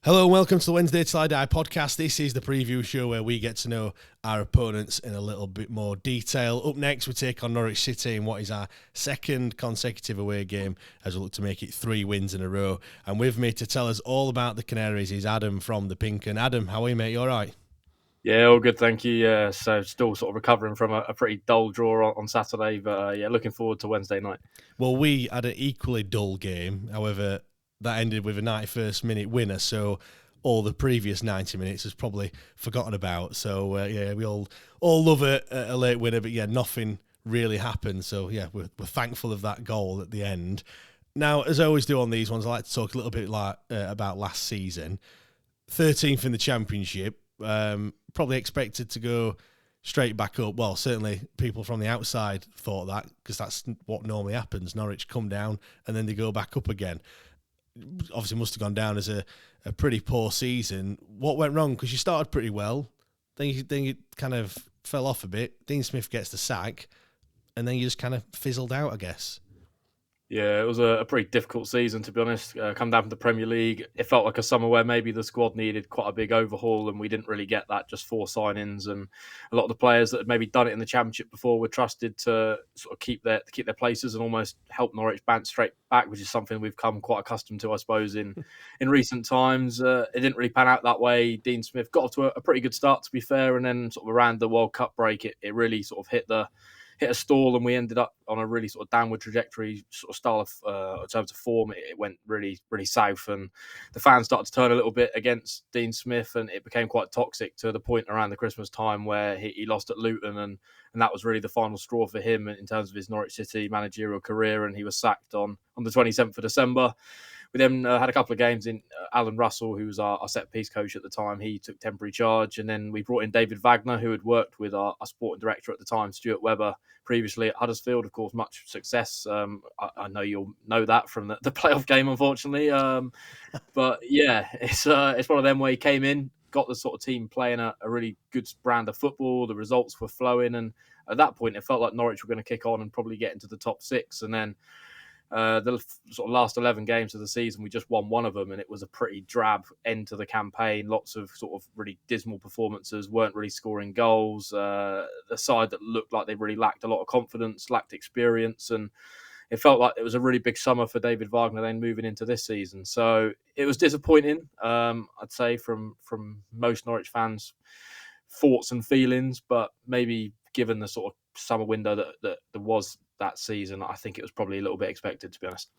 Hello and welcome to the WTID podcast. This is the preview show where we get to know our opponents in a little bit more detail. Up next, we take on Norwich City in what is our second consecutive away game as we look to make it 3 wins in a row. And with me to tell us all about the Canaries is Adam from the Pink. And Adam, how are you, mate? You all right? Yeah, all good, thank you. Yeah, so still sort of recovering from a pretty dull draw on Saturday, but yeah, looking forward to Wednesday night. Well, we had an equally dull game. However, that ended with a 91st minute winner, so all the previous 90 minutes is probably forgotten about. So yeah, we all love a late winner, but yeah, nothing really happened. So yeah, we're thankful of that goal at the end. Now, as I always do on these ones, I like to talk a little bit about last season. 13th in the Championship, probably expected to go straight back up. Well, certainly people from the outside thought that, because that's what normally happens. Norwich come down and then they go back up again. Obviously must have gone down as a pretty poor season. What went wrong? Because you started pretty well, then you kind of fell off a bit. Dean Smith gets the sack, and then you just kind of fizzled out, I guess. Yeah, it was a pretty difficult season, to be honest. Come down from the Premier League, it felt like a summer where maybe the squad needed quite a big overhaul, and we didn't really get that. Just 4 signings, and a lot of the players that had maybe done it in the Championship before were trusted to sort of keep their places and almost help Norwich bounce straight back, which is something we've come quite accustomed to, I suppose, in recent times. It didn't really pan out that way. Dean Smith got off to a pretty good start, to be fair, and then sort of around the World Cup break, it really sort of hit a stall, and we ended up on a really sort of downward trajectory sort of style of in terms of form. It went really, really south, and the fans started to turn a little bit against Dean Smith, and it became quite toxic to the point around the Christmas time where he lost at Luton, and that was really the final straw for him in terms of his Norwich City managerial career, and he was sacked on the 27th of December. We then had a couple of games in. Alan Russell, who was our set-piece coach at the time, he took temporary charge. And then we brought in David Wagner, who had worked with our sporting director at the time, Stuart Webber, previously at Huddersfield. Of course, much success. I know you'll know that from the playoff game, unfortunately. But yeah, it's one of them where he came in, got the sort of team playing a really good brand of football. The results were flowing. And at that point, it felt like Norwich were going to kick on and probably get into the top 6. And then the sort of last 11 games of the season, we just won one of them, and it was a pretty drab end to the campaign. Lots of sort of really dismal performances, weren't really scoring goals. The side that looked like they really lacked a lot of confidence, lacked experience, and it felt like it was a really big summer for David Wagner then moving into this season. So it was disappointing, I'd say, from most Norwich fans' thoughts and feelings, but maybe given the sort of summer window that there was that season, I think it was probably a little bit expected, to be honest.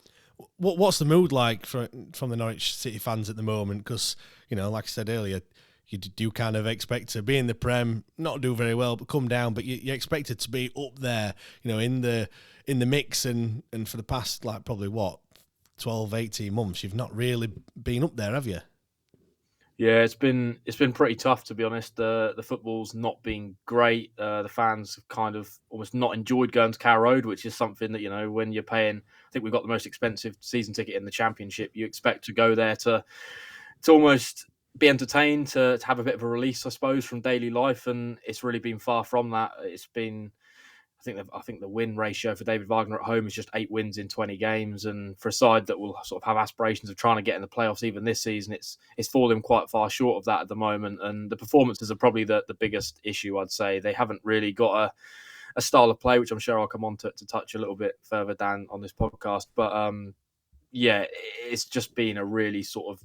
What's the mood like from the Norwich City fans at the moment? Because, you know, like I said earlier, you do kind of expect to be in the Prem, not do very well, but come down. But you expect it to be up there, you know, in the mix. And for the past, like, probably, 12, 18 months, you've not really been up there, have you? Yeah, it's been pretty tough, to be honest. The football's not been great. The fans have kind of almost not enjoyed going to Carrow Road, which is something that, you know, when you're paying, I think we've got the most expensive season ticket in the Championship. You expect to go there to almost be entertained, to have a bit of a release, I suppose, from daily life, and it's really been far from that. It's been, I think the win ratio for David Wagner at home is just 8 wins in 20 games, and for a side that will sort of have aspirations of trying to get in the playoffs even this season, it's falling quite far short of that at the moment. And the performances are probably the biggest issue, I'd say. They haven't really got a style of play, which I'm sure I'll come on to touch a little bit further down on this podcast. But yeah, it's just been a really sort of,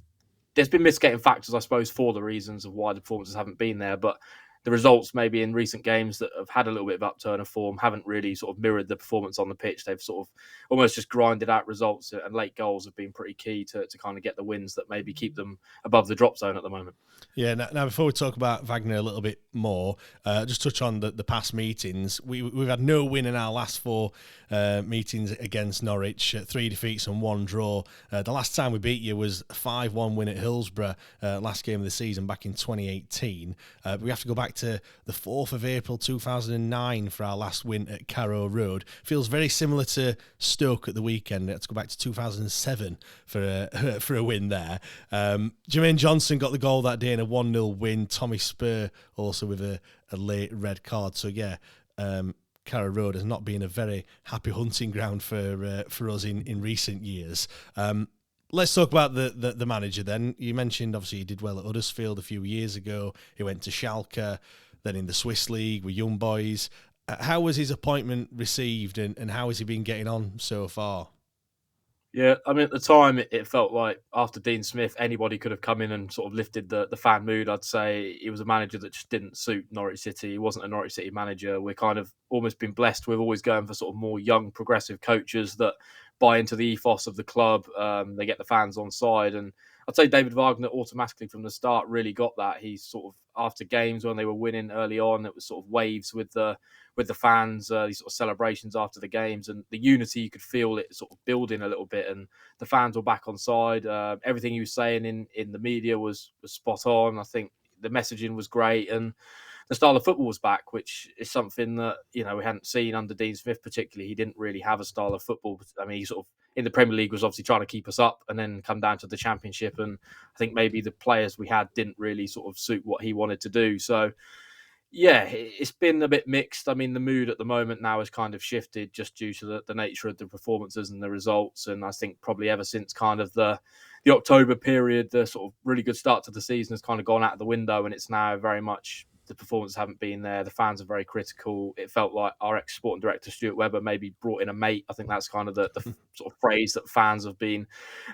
there's been mitigating factors, I suppose, for the reasons of why the performances haven't been there, but the results maybe in recent games that have had a little bit of upturn of form haven't really sort of mirrored the performance on the pitch. They've sort of almost just grinded out results, and late goals have been pretty key to kind of get the wins that maybe keep them above the drop zone at the moment. Yeah, now before we talk about Wagner a little bit more, just touch on the past meetings. We've had no win in our last 4 meetings against Norwich, 3 defeats and 1 draw. The last time we beat you was a 5-1 win at Hillsborough, last game of the season back in 2018. But we have to go back to the 4th of April 2009 for our last win at Carrow Road. Feels very similar to Stoke at the weekend. Let's go back to 2007 for a win there. Jermaine Johnson got the goal that day in a 1-0 win. Tommy Spur also with a late red card. So yeah, Carrow Road has not been a very happy hunting ground for us in recent years. let's talk about the manager then. You mentioned, obviously, he did well at Huddersfield a few years ago. He went to Schalke, then in the Swiss League with young boys. How was his appointment received, and how has he been getting on so far? Yeah, I mean, at the time, it felt like after Dean Smith, anybody could have come in and sort of lifted the fan mood. I'd say he was a manager that just didn't suit Norwich City. He wasn't a Norwich City manager. We're kind of almost been blessed with always going for sort of more young, progressive coaches that buy into the ethos of the club. They get the fans on side. And I'd say David Wagner automatically from the start really got that. He sort of, after games when they were winning early on, it was sort of waves with the fans, these sort of celebrations after the games, and the unity, you could feel it sort of building a little bit, and the fans were back on side. Everything he was saying in the media was spot on. I think the messaging was great, and the style of football was back, which is something that we hadn't seen under Dean Smith particularly. He didn't really have a style of football. I mean, he sort of in the Premier League was obviously trying to keep us up, and then come down to the Championship, and I think maybe the players we had didn't really sort of suit what he wanted to do. So yeah, it's been a bit mixed. I mean, the mood at the moment now has kind of shifted just due to the nature of the performances and the results. And I think probably ever since kind of the October period, the sort of really good start to the season has kind of gone out of the window, and it's now very much the performances haven't been there. The fans are very critical. It felt like our ex-sporting director, Stuart Webber, maybe brought in a mate. I think that's kind of the sort of phrase that fans have been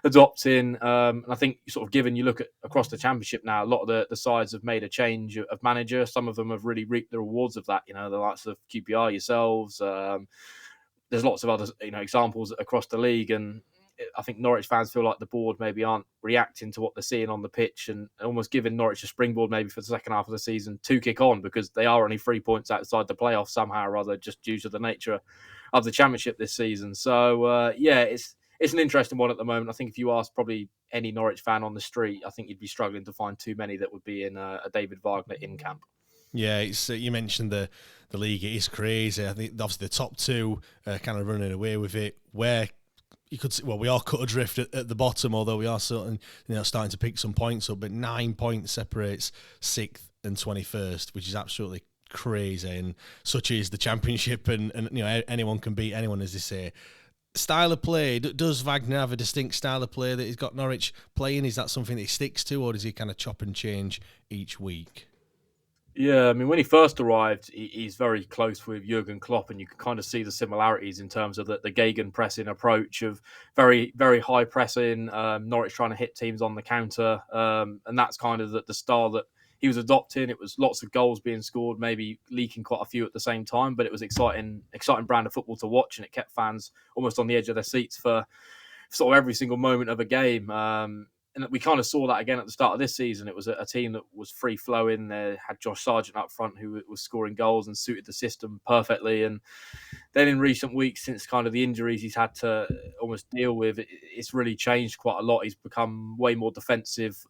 adopting. And I think sort of given you look at across the Championship now, a lot of the sides have made a change of manager. Some of them have really reaped the rewards of that. The likes of QPR, yourselves. There's lots of other examples across the league, and I think Norwich fans feel like the board maybe aren't reacting to what they're seeing on the pitch, and almost giving Norwich a springboard maybe for the second half of the season to kick on, because they are only 3 points outside the playoffs somehow or other, just due to the nature of the Championship this season. So it's an interesting one at the moment. I think if you ask probably any Norwich fan on the street, I think you'd be struggling to find too many that would be in a David Wagner in camp. Yeah, it's you mentioned the league. It is crazy. I think obviously the top two kind of running away with it. Where you could see, well, we are cut adrift at the bottom, although we are starting to pick some points up. But 9 points separates 6th and 21st, which is absolutely crazy. And such is the Championship, and anyone can beat anyone, as they say. Style of play, does Wagner have a distinct style of play that he's got Norwich playing? Is that something that he sticks to, or does he kind of chop and change each week? Yeah, I mean, when he first arrived, he's very close with Jurgen Klopp, and you can kind of see the similarities in terms of the Gagen pressing approach of very, very high pressing, Norwich trying to hit teams on the counter, and that's kind of the style that he was adopting. It was lots of goals being scored, maybe leaking quite a few at the same time, but it was exciting brand of football to watch, and it kept fans almost on the edge of their seats for sort of every single moment of a game. And we kind of saw that again at the start of this season. It was a team that was free flowing. They had Josh Sargent up front, who was scoring goals and suited the system perfectly. And then in recent weeks, since kind of the injuries he's had to almost deal with, it's really changed quite a lot. He's become way more defensive.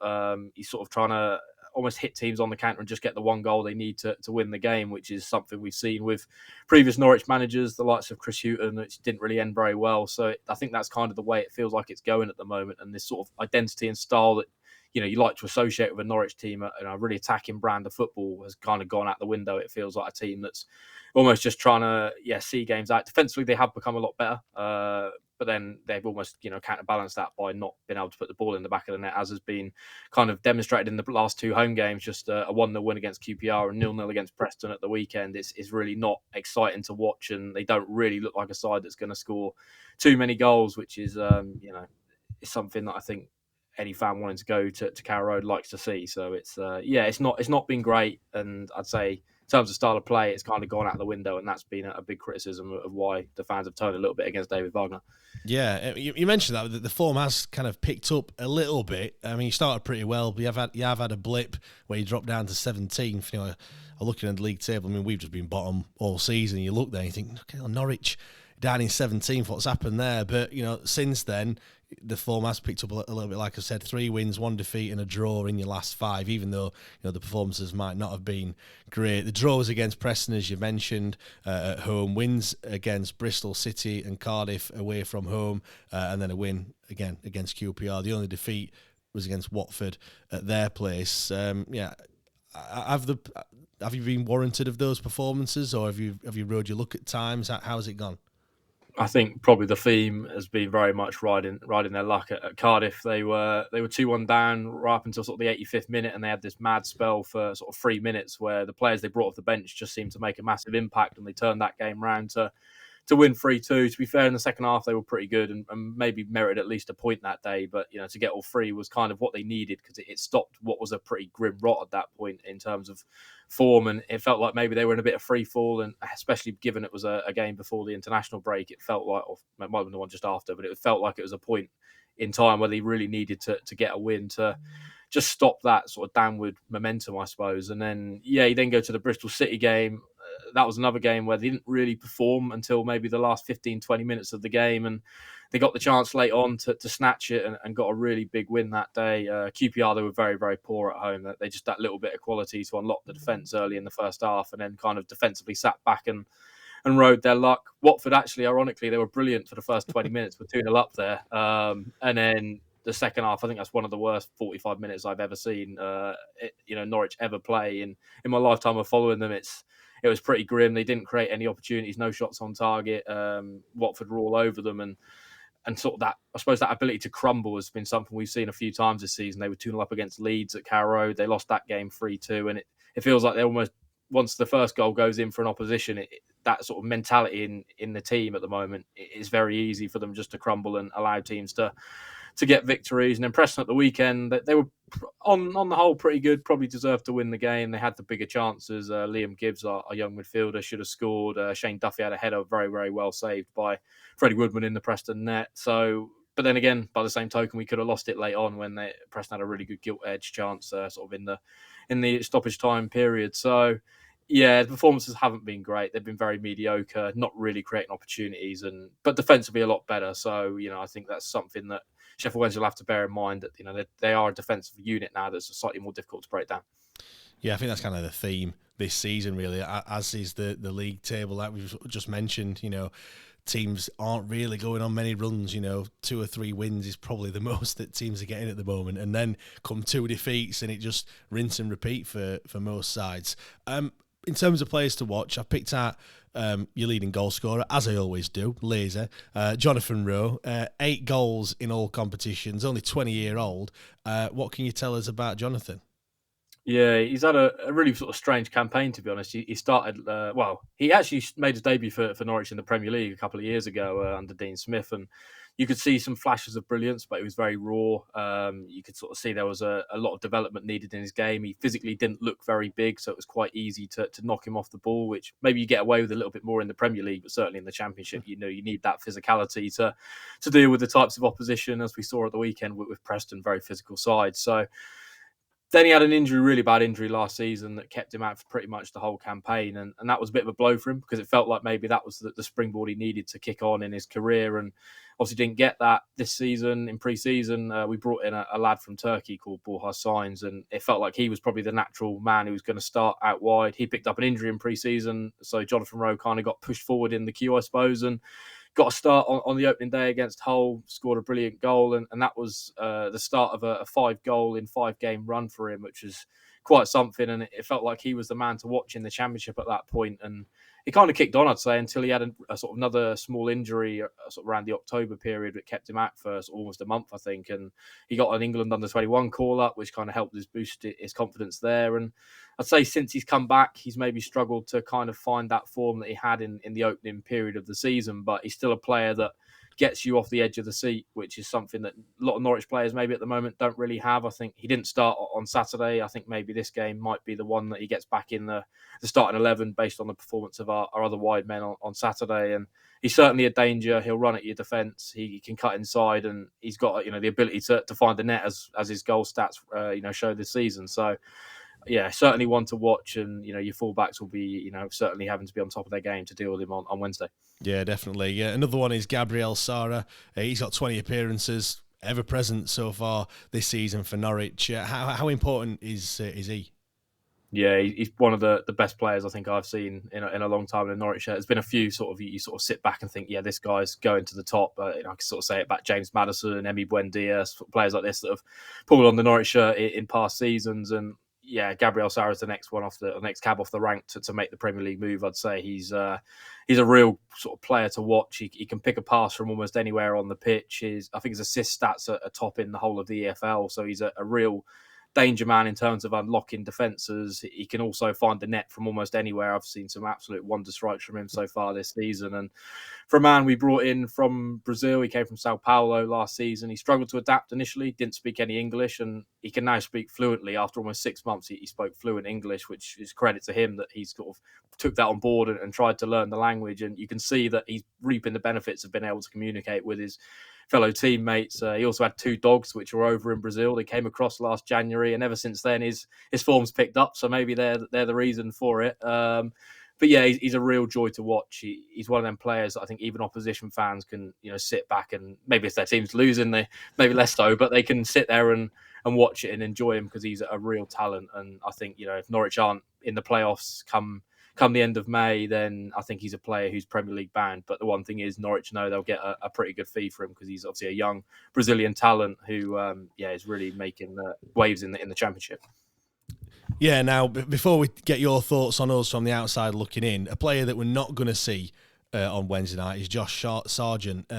He's sort of trying to almost hit teams on the counter and just get the one goal they need to win the game, which is something we've seen with previous Norwich managers, the likes of Chris Hughton, which didn't really end very well. So I think that's kind of the way it feels like it's going at the moment, and this sort of identity and style that you like to associate with a Norwich team, a really attacking brand of football, has kind of gone out the window. It feels like a team that's almost just trying to see games out. Defensively, they have become a lot better, but then they've almost counterbalanced that by not being able to put the ball in the back of the net, as has been kind of demonstrated in the last two home games. Just a 1-0 win against QPR and 0-0 against Preston at the weekend. It's really not exciting to watch, and they don't really look like a side that's going to score too many goals, which is is something that I think any fan wanting to go to Carrow Road likes to see. So it's not been great, and I'd say in terms of style of play, it's kind of gone out the window, and that's been a big criticism of why the fans have turned a little bit against David Wagner. Yeah, you mentioned that the form has kind of picked up a little bit. I mean, you started pretty well, but you have had a blip where you dropped down to 17th. Looking at the league table, I mean, we've just been bottom all season. You look there, and you think, okay, Norwich down in 17th, what's happened there? But since then, the form has picked up a little bit. Like I said, 3 wins, 1 defeat, and a draw in your last 5. Even though the performances might not have been great, the draw was against Preston, as you mentioned, at home. Wins against Bristol City and Cardiff away from home, and then a win again against QPR. The only defeat was against Watford at their place. Have you been warranted of those performances, or have you rode your luck at times? How's it gone? I think probably the theme has been very much riding their luck at Cardiff. They were 2-1 down right up until sort of the 85th minute, and they had this mad spell for sort of 3 minutes where the players they brought off the bench just seemed to make a massive impact, and they turned that game round to win 3-2. To be fair, in the second half they were pretty good and maybe merited at least a point that day. But to get all three was kind of what they needed, because it stopped what was a pretty grim rot at that point in terms of form, and it felt like maybe they were in a bit of free fall. And especially given it was a game before the international break, it felt like, or it might have been the one just after, but it felt like it was a point in time where they really needed to get a win to just stop that sort of downward momentum, I suppose. And then you then go to the Bristol City game. That was another game where they didn't really perform until maybe the last 15-20 minutes of the game, and they got the chance late on to snatch it and got a really big win that day. QPR, they were very, very poor at home. They just that little bit of quality to unlock the defence early in the first half, and then kind of defensively sat back and rode their luck. Watford, actually, ironically, they were brilliant for the first 20 minutes with 2-0 up there. And then the second half, I think that's one of the worst 45 minutes I've ever seen Norwich ever play in my lifetime of following them. It was pretty grim. They didn't create any opportunities, no shots on target. Watford were all over them, and sort of that, I suppose, that ability to crumble has been something we've seen a few times this season. They were 2-0 up against Leeds at Carrow Road. They lost that game 3-2, and it feels like they almost, once the first goal goes in for an opposition, that sort of mentality in the team at the moment, it's very easy for them just to crumble and allow teams to get victories. And then Preston at the weekend, they were on the whole pretty good, probably deserved to win the game. They had the bigger chances. Liam Gibbs, our young midfielder, should have scored. Shane Duffy had a header very, very well saved by Freddie Woodman in the Preston net. So, but then again, by the same token, we could have lost it late on when Preston had a really good gilt edge chance sort of in the stoppage time period. So yeah, the performances haven't been great. They've been very mediocre, not really creating opportunities, but defensively a lot better. So, I think that's something that Sheffield Wednesday will have to bear in mind, that they are a defensive unit now that's slightly more difficult to break down. Yeah, I think that's kind of the theme this season, really, as is the league table that we've just mentioned. Teams aren't really going on many runs. 2 or 3 wins is probably the most that teams are getting at the moment, and then come 2 defeats, and it just rinse and repeat for most sides. In terms of players to watch, I've picked out your leading goal scorer, as I always do, laser, Jonathan Rowe. 8 goals in all competitions, only 20-year-old. What can you tell us about Jonathan? Yeah, he's had a really sort of strange campaign, to be honest. He started, he actually made his debut for Norwich in the Premier League a couple of years ago under Dean Smith, and you could see some flashes of brilliance, but it was very raw. You could sort of see there was a lot of development needed in his game. He physically didn't look very big, so it was quite easy to knock him off the ball, which maybe you get away with a little bit more in the Premier League, but certainly in the Championship, you need that physicality to deal with the types of opposition, as we saw at the weekend with Preston, very physical side. So then he had an injury, really bad injury last season that kept him out for pretty much the whole campaign. And that was a bit of a blow for him, because it felt like maybe that was the springboard he needed to kick on in his career. And obviously didn't get that this season. In pre-season, we brought in a lad from Turkey called Borja Sainz, and it felt like he was probably the natural man who was going to start out wide. He picked up an injury in pre-season, so Jonathan Rowe kind of got pushed forward in the queue, I suppose, and got a start on the opening day against Hull, scored a brilliant goal, and that was the start of a 5-goal in 5-game run for him, which was quite something. And it felt like he was the man to watch in the Championship at that point. And he kind of kicked on, I'd say, until he had a sort of another small injury sort of around the October period that kept him out for sort of almost a month, I think. And he got an England under-21 call-up, which kind of helped boost his confidence there. And I'd say since he's come back, he's maybe struggled to kind of find that form that he had in the opening period of the season, but he's still a player that gets you off the edge of the seat, which is something that a lot of Norwich players maybe at the moment don't really have. I think he didn't start on Saturday. I think maybe this game might be the one that he gets back in the starting 11 based on the performance of our other wide men on Saturday. And he's certainly a danger. He'll run at your defence. He can cut inside, and he's got the ability to find the net as his goal stats show this season. So yeah, certainly one to watch, and your fullbacks will be certainly having to be on top of their game to deal with him on Wednesday. Yeah, definitely. Yeah, another one is Gabriel Sara. He's got 20 appearances, ever present so far this season for Norwich. How important is he? Yeah, he's one of the best players I think I've seen in a long time in Norwich. There's been a few you sort of sit back and think, yeah, this guy's going to the top. I can sort of say it about James Maddison, Emi Buendia, players like this that have pulled on the Norwich shirt in past seasons. And yeah, Gabriel Sara is the next one next cab off the rank to make the Premier League move. I'd say he's a real sort of player to watch. He can pick a pass from almost anywhere on the pitch. I think his assist stats are top in the whole of the EFL. So he's a real danger man in terms of unlocking defences. He can also find the net from almost anywhere. I've seen some absolute wonder strikes from him so far this season. And for a man we brought in from Brazil, he came from Sao Paulo last season. He struggled to adapt initially, didn't speak any English, and he can now speak fluently. After almost 6 months, he spoke fluent English, which is credit to him that he's sort of took that on board and tried to learn the language. And you can see that he's reaping the benefits of being able to communicate with his fellow teammates. He also had 2 dogs which were over in Brazil. They came across last January, and ever since then his form's picked up. So maybe they're the reason for it. But yeah, he's a real joy to watch. He's one of them players that I think even opposition fans can sit back and, maybe if their team's losing, they maybe less so, but they can sit there and watch it and enjoy him because he's a real talent. And I think if Norwich aren't in the playoffs come the end of May, then I think he's a player who's Premier League bound. But the one thing is, Norwich know they'll get a pretty good fee for him because he's obviously a young Brazilian talent who, is really making waves in the Championship. Yeah, now, before we get your thoughts on us from the outside looking in, a player that we're not going to see on Wednesday night is Josh Sargent.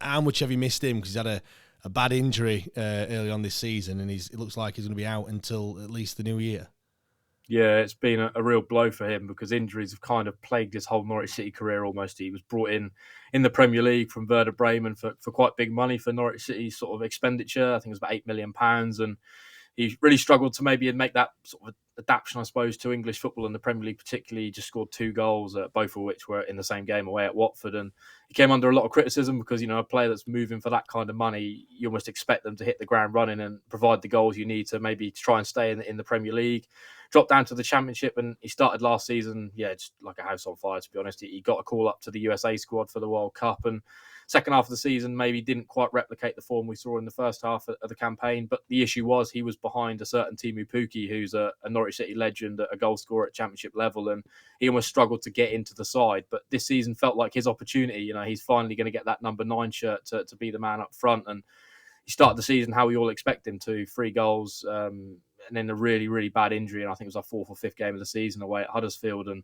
How much have you missed him? Because he's had a bad injury early on this season, and it looks like he's going to be out until at least the new year. Yeah, it's been a real blow for him because injuries have kind of plagued his whole Norwich City career almost. He was brought in the Premier League from Werder Bremen for quite big money for Norwich City's sort of expenditure. I think it was about £8 million. And he really struggled to maybe make that sort of adaptation, I suppose, to English football and the Premier League particularly. He just scored 2 goals, both of which were in the same game away at Watford. And he came under a lot of criticism because, a player that's moving for that kind of money, you almost expect them to hit the ground running and provide the goals you need to maybe try and stay in the Premier League. Dropped down to the Championship, and he started last season, just like a house on fire, to be honest. He got a call up to the USA squad for the World Cup, and second half of the season maybe didn't quite replicate the form we saw in the first half of the campaign. But the issue was he was behind a certain Timu Pukki, who's a Norwich City legend, a goal scorer at Championship level, and he almost struggled to get into the side. But this season felt like his opportunity. He's finally going to get that number 9 shirt to be the man up front, and he started the season how we all expect him to: 3 goals, and then a really, really bad injury. And I think it was our 4th or 5th game of the season away at Huddersfield. And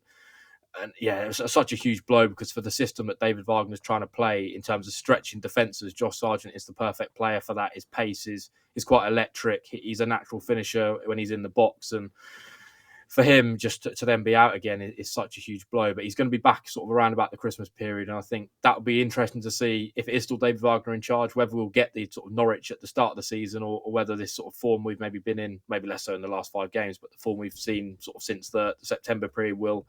yeah, it was such a huge blow because for the system that David Wagner's trying to play in terms of stretching defences, Josh Sargent is the perfect player for that. His pace is quite electric. He's a natural finisher when he's in the box. And for him just to then be out again is such a huge blow. But he's going to be back sort of around about the Christmas period, and I think that will be interesting to see if it is still David Wagner in charge, whether we'll get the sort of Norwich at the start of the season, or whether this sort of form we've maybe been in, maybe less so in the last 5 games, but the form we've seen sort of since the September period will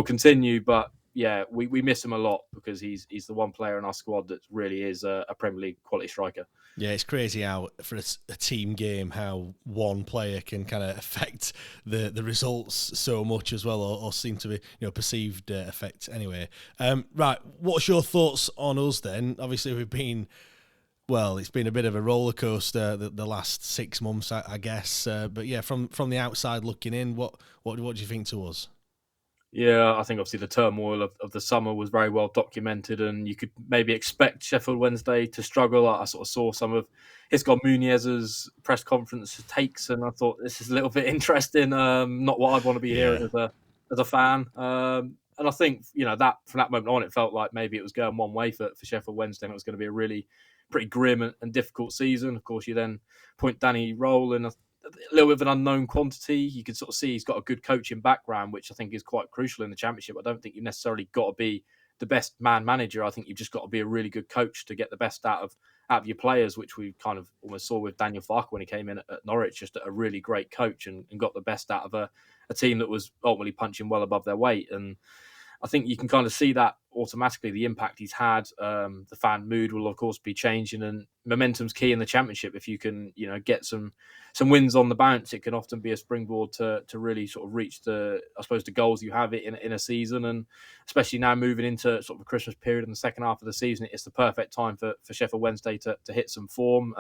continue. But yeah, we miss him a lot because he's the one player in our squad that really is a Premier League quality striker. Yeah, it's crazy how for a team game how one player can kind of affect the results so much as well, or seem to be perceived effect anyway. Right, what's your thoughts on us then? Obviously, it's been a bit of a roller coaster the last 6 months, I guess. But yeah, from the outside looking in, what do you think to us? Yeah, I think obviously the turmoil of the summer was very well documented, and you could maybe expect Sheffield Wednesday to struggle. I sort of saw some of Hisco Munez's press conference takes, and I thought this is a little bit interesting. Not what I'd want to be hearing as a fan. And I think that from that moment on, it felt like maybe it was going one way for Sheffield Wednesday, and it was going to be a really pretty grim and difficult season. Of course, you then point Danny Rowland, a little bit of an unknown quantity. You can sort of see he's got a good coaching background, which I think is quite crucial in the Championship. I don't think you've necessarily got to be the best man manager. I think you've just got to be a really good coach to get the best out of your players, which we kind of almost saw with Daniel Farke when he came in at Norwich, just a really great coach and got the best out of a team that was ultimately punching well above their weight. And I think you can kind of see that automatically, the impact he's had. The fan mood will, of course, be changing, and momentum's key in the Championship. If you can, get some wins on the bounce, it can often be a springboard to really sort of reach the goals you have in a season. And especially now moving into sort of a Christmas period in the second half of the season, it's the perfect time for Sheffield Wednesday to hit some form.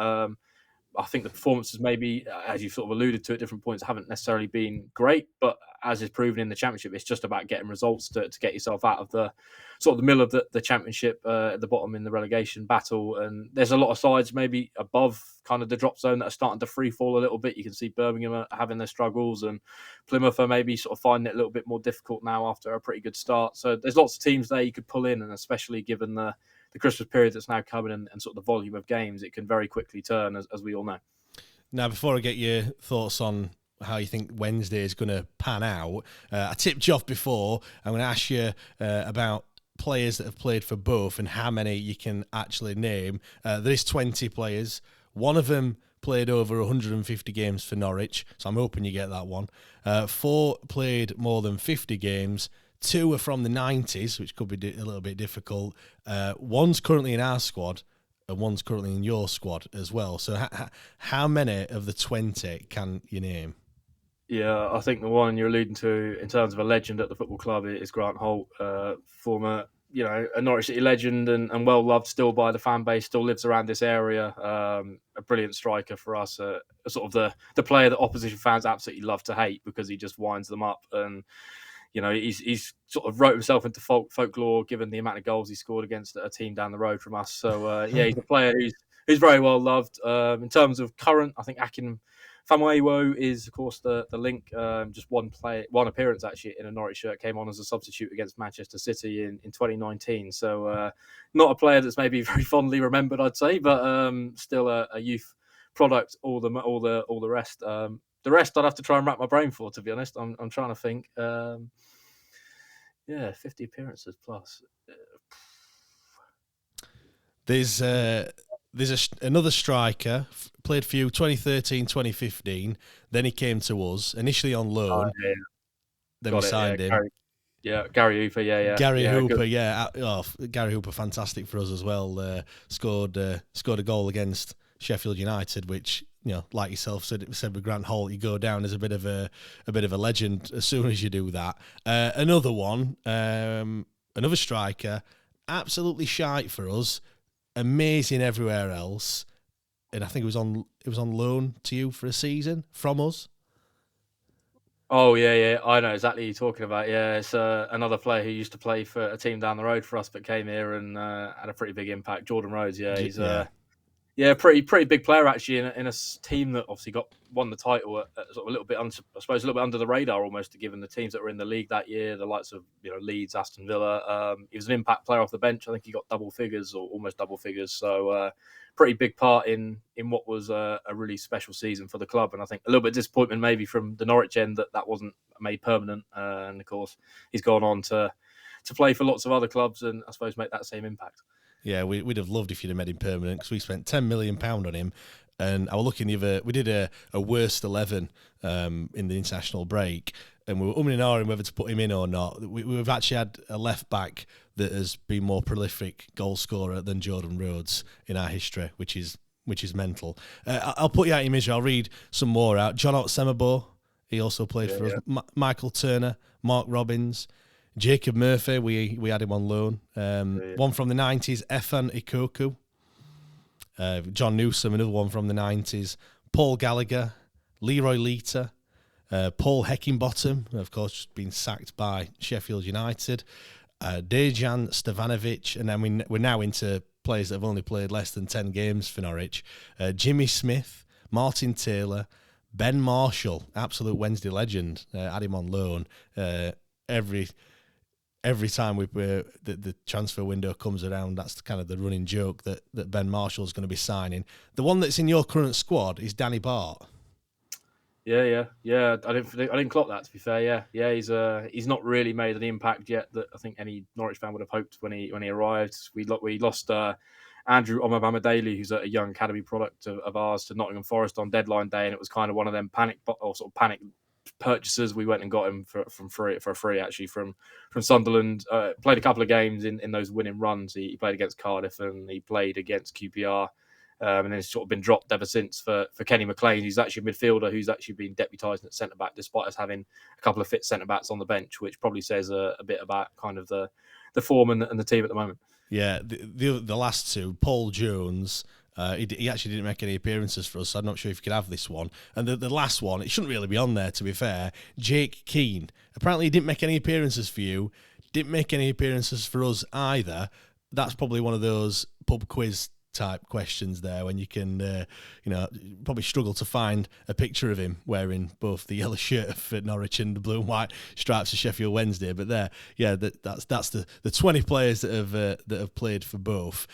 I think the performances maybe, as you sort of alluded to at different points, haven't necessarily been great, but as is proven in the Championship, it's just about getting results to get yourself out of the sort of the middle of the Championship, at the bottom in the relegation battle. And there's a lot of sides maybe above kind of the drop zone that are starting to free fall a little bit. You can see Birmingham are having their struggles, and Plymouth are maybe sort of finding it a little bit more difficult now after a pretty good start. So there's lots of teams there you could pull in, and especially given the Christmas period that's now coming, and sort of the volume of games, it can very quickly turn, as we all know. Now, before I get your thoughts on how you think Wednesday is going to pan out, I tipped you off before. I'm going to ask you about players that have played for both and how many you can actually name. There is 20 players. One of them played over 150 games for Norwich, so I'm hoping you get that one. 4 played more than 50 games. 2 are from the 90s, which could be a little bit difficult. One's currently in our squad, and one's currently in your squad as well. So how many of the 20 can you name? Yeah, I think the one you're alluding to in terms of a legend at the football club is Grant Holt, former, a Norwich City legend and well loved still by the fan base, still lives around this area. A brilliant striker for us, sort of the player that opposition fans absolutely love to hate because he just winds them up. And he's sort of wrote himself into folklore given the amount of goals he scored against a team down the road from us. So he's a player who's very well loved. In terms of current, I think Akin Famuyiwa is, of course, the link. Just one appearance actually in a Norwich shirt, came on as a substitute against Manchester City in 2019. So not a player that's maybe very fondly remembered, I'd say, but still a youth product. All the rest. The rest I'd have to try and wrap my brain for, to be honest. I'm trying to think. 50 appearances plus. There's another striker, played for you 2013, 2015. Then he came to us, initially on loan. Yeah. Then we signed him. Gary Hooper, Gary Hooper, good. Gary Hooper, fantastic for us as well. Scored a goal against Sheffield United, which, like yourself said with Grant Holt, you go down as a bit of a legend as soon as you do that. Another one, another striker, absolutely shite for us, amazing everywhere else, and I think it was on loan to you for a season from us. Oh yeah, I know exactly what you're talking about. Yeah, it's another player who used to play for a team down the road for us, but came here and had a pretty big impact. Jordan Rhodes, he's pretty big player actually in a team that obviously won the title at sort of a little bit under the radar almost, given the teams that were in the league that year, the likes of Leeds, Aston Villa. He was an impact player off the bench. I think he got double figures or almost double figures. So pretty big part in what was a really special season for the club. And I think a little bit of disappointment maybe from the Norwich end that wasn't made permanent. And of course he's gone on to play for lots of other clubs and I suppose make that same impact. Yeah, we'd have loved if you'd have made him permanent because we spent £10 million on him. And I was looking we did a worst 11 in the international break, and we were umming and ahhing whether to put him in or not. We've actually had a left back that has been more prolific goal scorer than Jordan Rhodes in our history, which is mental. I'll put you out of your misery. I'll read some more out. John Otsemabo, he also played for us. Michael Turner, Mark Robbins, Jacob Murphy, we had him on loan. One from the 90s, Efan Ikoku. John Newsom, another one from the 90s. Paul Gallagher, Leroy Lita, Paul Heckingbottom, of course, been sacked by Sheffield United. Dejan Stevanovic, and then we're now into players that have only played less than 10 games for Norwich. Jimmy Smith, Martin Taylor, Ben Marshall, absolute Wednesday legend, had him on loan. Every time the transfer window comes around, that's kind of the running joke that Ben Marshall's going to be signing. The one that's in your current squad is Danny Bart. Yeah. I didn't clock that, to be fair. Yeah. He's not really made an impact yet that I think any Norwich fan would have hoped when he arrived. We lost Andrew Omobamidele, who's a young academy product of ours, to Nottingham Forest on deadline day, and it was kind of one of them panic purchases. We went and got him for free actually from Sunderland. Played a couple of games in those winning runs. He played against Cardiff and he played against QPR. And then it's sort of been dropped ever since for Kenny McLean. He's actually a midfielder who's actually been deputising at centre back, despite us having a couple of fit centre backs on the bench, which probably says a bit about kind of the form and the team at the moment. Yeah, the last two, Paul Jones He actually didn't make any appearances for us, so I'm not sure if you could have this one. And the last one, it shouldn't really be on there, to be fair. Jackk Keane. Apparently he didn't make any appearances for you, didn't make any appearances for us either. That's probably one of those pub quiz type questions there when you can, probably struggle to find a picture of him wearing both the yellow shirt for Norwich and the blue and white stripes of Sheffield Wednesday. But that's the 20 players that have played for both.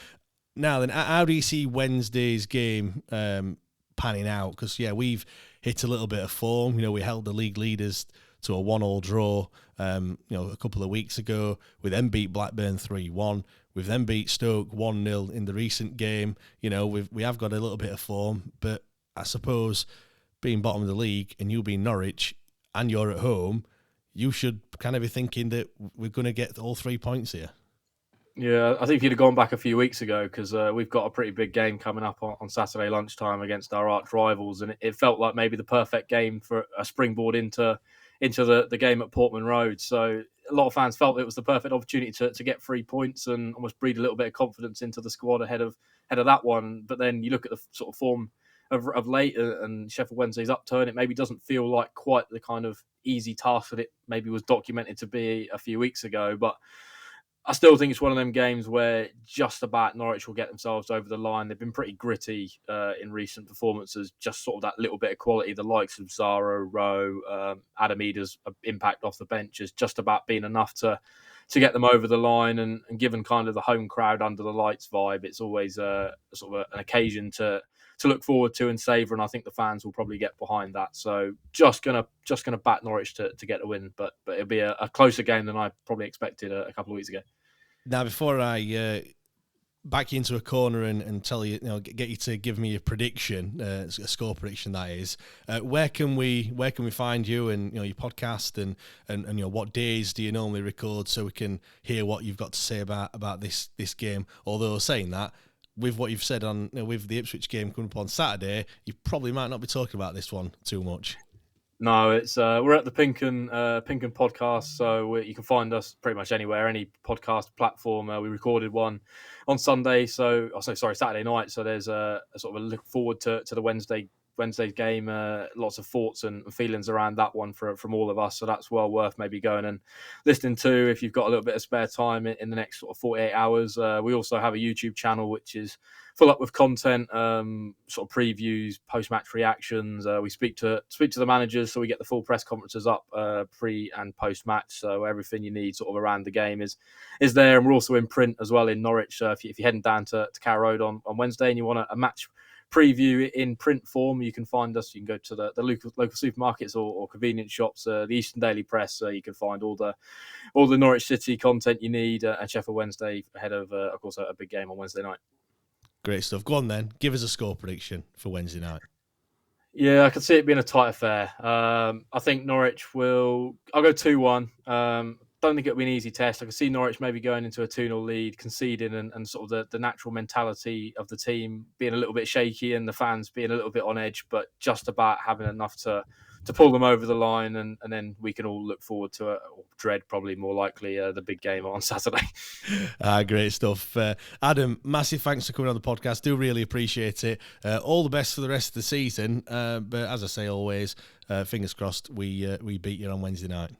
Now then, how do you see Wednesday's game panning out? Because we've hit a little bit of form. We held the league leaders to a 1-1 draw, a couple of weeks ago. We then beat Blackburn 3-1. We've then beat Stoke 1-0 in the recent game. We have got a little bit of form, but I suppose being bottom of the league and you being Norwich and you're at home, you should kind of be thinking that we're going to get all 3 points here. Yeah, I think if you'd have gone back a few weeks ago, because we've got a pretty big game coming up on Saturday lunchtime against our arch rivals, and it felt like maybe the perfect game for a springboard into the game at Portman Road. So a lot of fans felt it was the perfect opportunity to get 3 points and almost breed a little bit of confidence into the squad ahead of that one. But then you look at the sort of form of late and Sheffield Wednesday's upturn, it maybe doesn't feel like quite the kind of easy task that it maybe was documented to be a few weeks ago. But I still think it's one of them games where just about Norwich will get themselves over the line. They've been pretty gritty in recent performances, just sort of that little bit of quality. The likes of Zara, Rowe, Adam Ida's impact off the bench is just about being enough to get them over the line. And given kind of the home crowd under the lights vibe, it's always sort of an occasion to look forward to and savour. And I think the fans will probably get behind that. So just gonna back Norwich to get a win, but it'll be a closer game than I probably expected a couple of weeks ago. Now, before I back you into a corner and tell you, get you to give me a prediction, a score prediction that is, where can we find you and your podcast and what days do you normally record so we can hear what you've got to say about this game? Although saying that, with what you've said on with the Ipswich game coming up on Saturday, you probably might not be talking about this one too much. No, it's we're at the Pinken podcast, so you can find us pretty much anywhere, any podcast platform. We recorded one on Sunday, Saturday night. So there's a sort of a look forward to the Wednesday's game. Lots of thoughts and feelings around that one from all of us. So that's well worth maybe going and listening to if you've got a little bit of spare time in the next sort of 48 hours. We also have a YouTube channel which is full up with content, sort of previews, post-match reactions. We speak to the managers, so we get the full press conferences up pre and post-match. So everything you need sort of around the game is there. And we're also in print as well in Norwich. So if you're heading down to Carrow Road on Wednesday and you want a match preview in print form, you can find us. You can go to the local supermarkets or convenience shops, the Eastern Daily Press. You can find all the Norwich City content you need at Sheffield Wednesday ahead of course, a big game on Wednesday night. Great stuff. Go on then. Give us a score prediction for Wednesday night. Yeah, I could see it being a tight affair. I think Norwich I'll go 2-1. Don't think it'll be an easy test. I can see Norwich maybe going into a 2-0 lead, conceding and sort of the natural mentality of the team being a little bit shaky and the fans being a little bit on edge, but just about having enough to pull them over the line, and then we can all look forward to dread probably more likely the big game on Saturday. Great stuff. Adam, massive thanks for coming on the podcast. Do really appreciate it. All the best for the rest of the season. But as I say always, fingers crossed we beat you on Wednesday night.